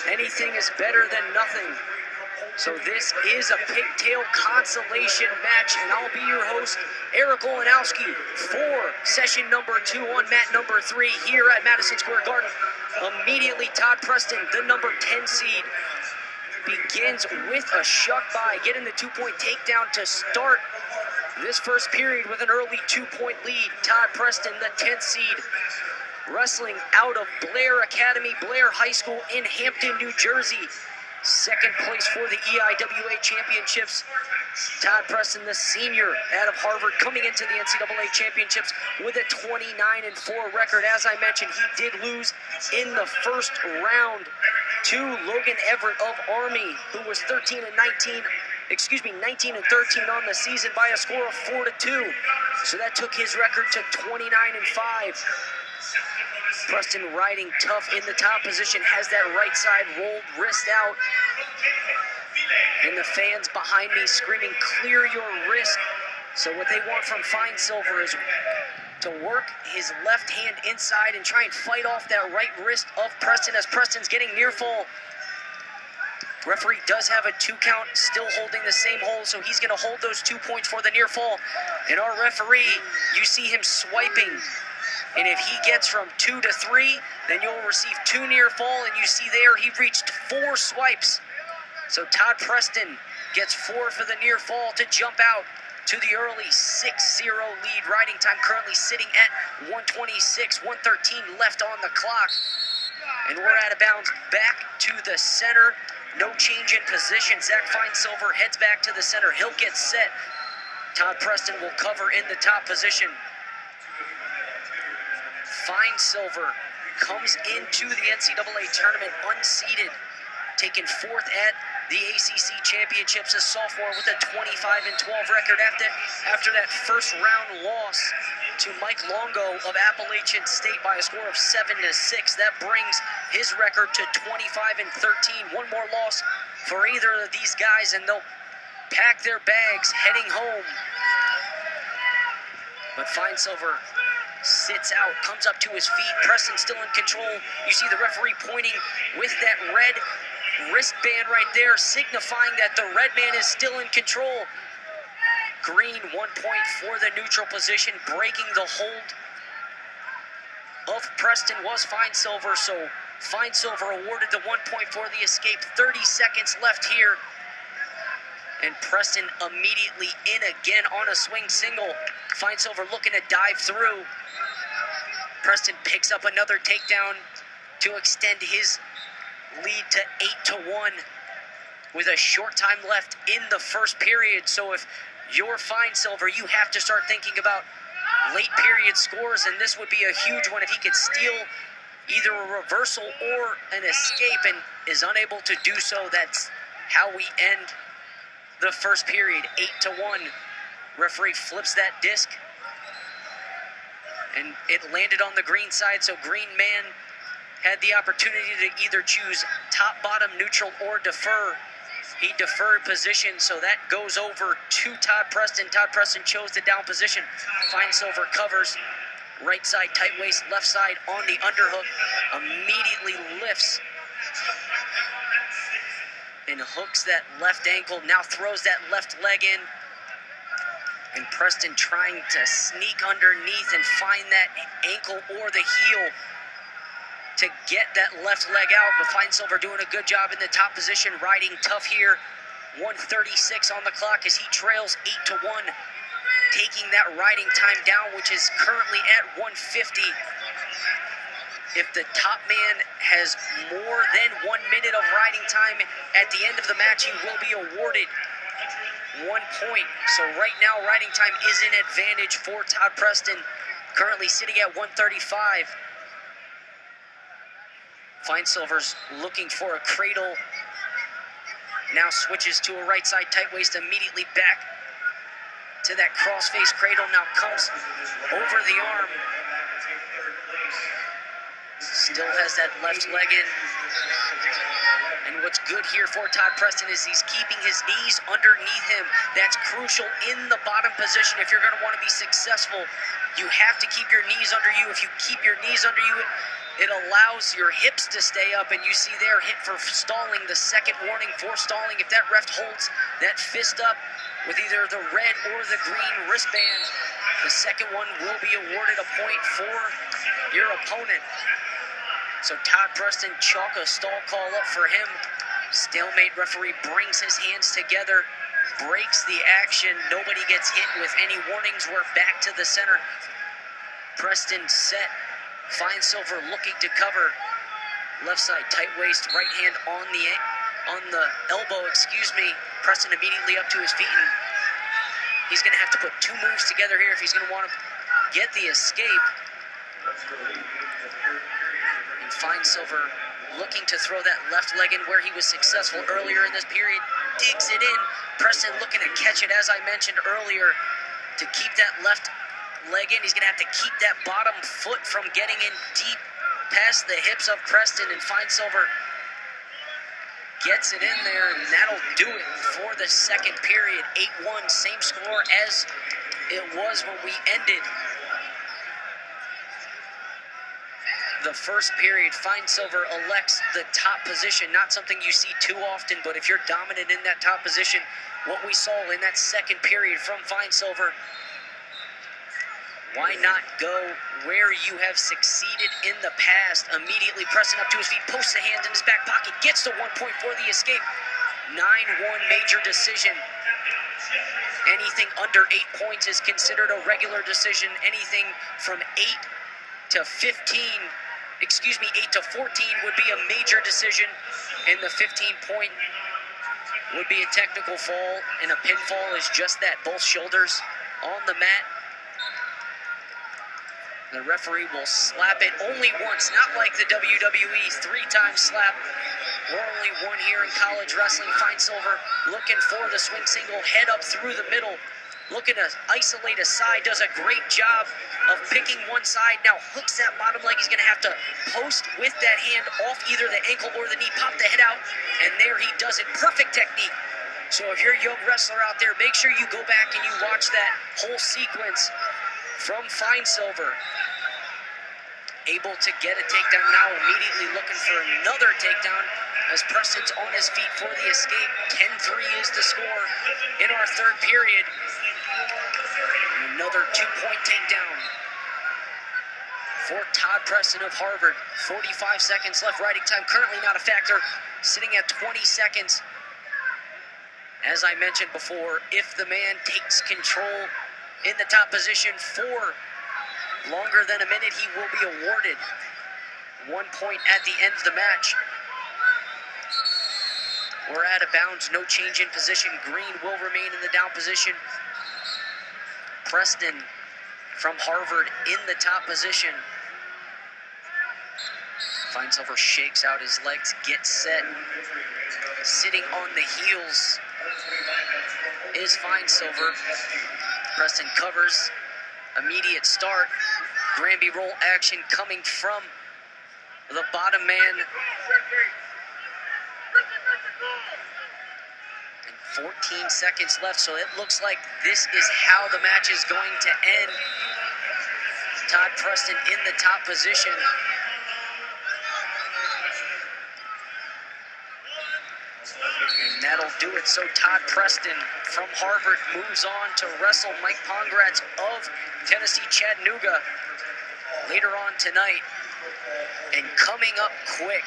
Anything is better than nothing. So this is a pigtail consolation match, and I'll be your host, Eric Olenowski, for session number 2 on mat number 3 here at Madison Square Garden. Immediately, Todd Preston, the number 10 seed, begins with a shuck by, getting the 2-point takedown to start this first period with an early 2-point lead. Todd Preston, the 10th seed, wrestling out of Blair Academy, Blair High School in Hampton, New Jersey. Second place for the EIWA Championships. Todd Preston, the senior out of Harvard, coming into the NCAA Championships with a 29-4 record. As I mentioned, he did lose in the first round to Logan Everett of Army, who was 19-13 on the season by a score of 4-2. So that took his record to 29-5. Preston riding tough in the top position, has that right side rolled wrist out. And the fans behind me screaming, "Clear your wrist." So what they want from Finesilver is to work his left hand inside and try and fight off that right wrist of Preston as Preston's getting near fall. Referee does have a 2 count, still holding the same hold, so he's going to hold those 2 points for the near fall. And our referee, you see him swiping. And if he gets from 2 to 3, then you'll receive 2 near fall, and you see there he reached 4 swipes. So Todd Preston gets 4 for the near fall to jump out to the early 6-0 lead. Riding time currently sitting at 1:26, 1:13 left on the clock. And we're out of bounds back to the center. No change in position. Zach Finesilver heads back to the center. He'll get set. Todd Preston will cover in the top position. Finesilver comes into the NCAA tournament unseeded, taking 4th at the ACC Championships, a sophomore with a 25-12 record after that first round loss to Mike Longo of Appalachian State by a score of 7-6. That brings his record to 25-13. One more loss for either of these guys, and they'll pack their bags heading home. But Finesilver sits out, comes up to his feet. Preston still in control. You see the referee pointing with that red wristband right there, signifying that the red man is still in control. Green, 1 point for the neutral position. Breaking the hold of Preston was Finesilver, so Finesilver awarded the 1 point for the escape. 30 seconds left here. And Preston immediately in again on a swing single. Finesilver looking to dive through. Preston picks up another takedown to extend his lead to 8-1 with a short time left in the first period. So if you're Finesilver, you have to start thinking about late period scores, and this would be a huge one if he could steal either a reversal or an escape, and is unable to do so. That's how we end the first period, 8-1. Referee flips that disc, and it landed on the green side, so green man had the opportunity to either choose top, bottom, neutral, or defer. He deferred position, so that goes over to Todd Preston. Todd Preston chose the down position. Finesilver covers, right side tight waist, left side on the underhook, immediately lifts and hooks that left ankle, now throws that left leg in. And Preston trying to sneak underneath and find that ankle or the heel to get that left leg out. But Finesilver doing a good job in the top position, riding tough here. 1:36 on the clock as he trails 8-1, taking that riding time down, which is currently at 1:50. If the top man has more than 1 minute of riding time at the end of the match, he will be awarded 1 point. So right now, riding time is an advantage for Todd Preston, currently sitting at 1:35. Finesilver's looking for a cradle. Now switches to a right side tight waist, immediately back to that cross-face cradle. Now comes over the arm. Still has that left leg in. And what's good here for Todd Preston is he's keeping his knees underneath him. That's crucial in the bottom position. If you're going to want to be successful, you have to keep your knees under you. If you keep your knees under you, It allows your hips to stay up, and you see there hit for stalling, the second warning for stalling. If that ref holds that fist up with either the red or the green wristband, the second one will be awarded a point for your opponent. So Todd Preston, chalk a stall call up for him. Stalemate referee brings his hands together, breaks the action. Nobody gets hit with any warnings. We're back to the center. Preston set. Finesilver looking to cover. Left side, tight waist, right hand on the elbow, Preston immediately up to his feet, and he's going to have to put two moves together here if he's going to want to get the escape. And Finesilver looking to throw that left leg in where he was successful earlier in this period. Digs it in. Preston looking to catch it, as I mentioned earlier, to keep that left leg in. He's going to have to keep that bottom foot from getting in deep past the hips of Preston, and Finesilver gets it in there, and that'll do it for the second period. 8-1, same score as it was when we ended the first period. Finesilver elects the top position, not something you see too often, but if you're dominant in that top position, what we saw in that second period from Finesilver, why not go where you have succeeded in the past? Immediately Preston up to his feet, posts the hands in his back pocket, gets the 1 point for the escape. 9-1 major decision. Anything under 8 points is considered a regular decision. Anything from 8 to 14 would be a major decision, and the 15-point would be a technical fall, and a pinfall is just that, both shoulders on the mat. The referee will slap it only once, not like the WWE 3-time slap. We're only one here in college wrestling. Finesilver looking for the swing single, head up through the middle, looking to isolate a side, does a great job of picking one side, now hooks that bottom leg. He's going to have to post with that hand off either the ankle or the knee, pop the head out, and there he does it. Perfect technique. So if you're a young wrestler out there, make sure you go back and you watch that whole sequence from Finesilver. Able to get a takedown now, immediately looking for another takedown as Preston's on his feet for the escape. 10-3 is the score in our third period. And another 2-point takedown for Todd Preston of Harvard. 45 seconds left, riding time currently not a factor, sitting at 20 seconds. As I mentioned before, if the man takes control in the top position for longer than a minute, he will be awarded 1 point at the end of the match. We're out of bounds, no change in position. Green will remain in the down position. Preston from Harvard in the top position. Finesilver shakes out his legs, gets set. Sitting on the heels is Finesilver. Preston covers. Immediate start. Granby roll action coming from the bottom man. And 14 seconds left, so it looks like this is how the match is going to end. Todd Preston in the top position. And that'll do it. So Todd Preston from Harvard moves on to wrestle Mike Pongratz of Tennessee Chattanooga later on tonight. And coming up quick,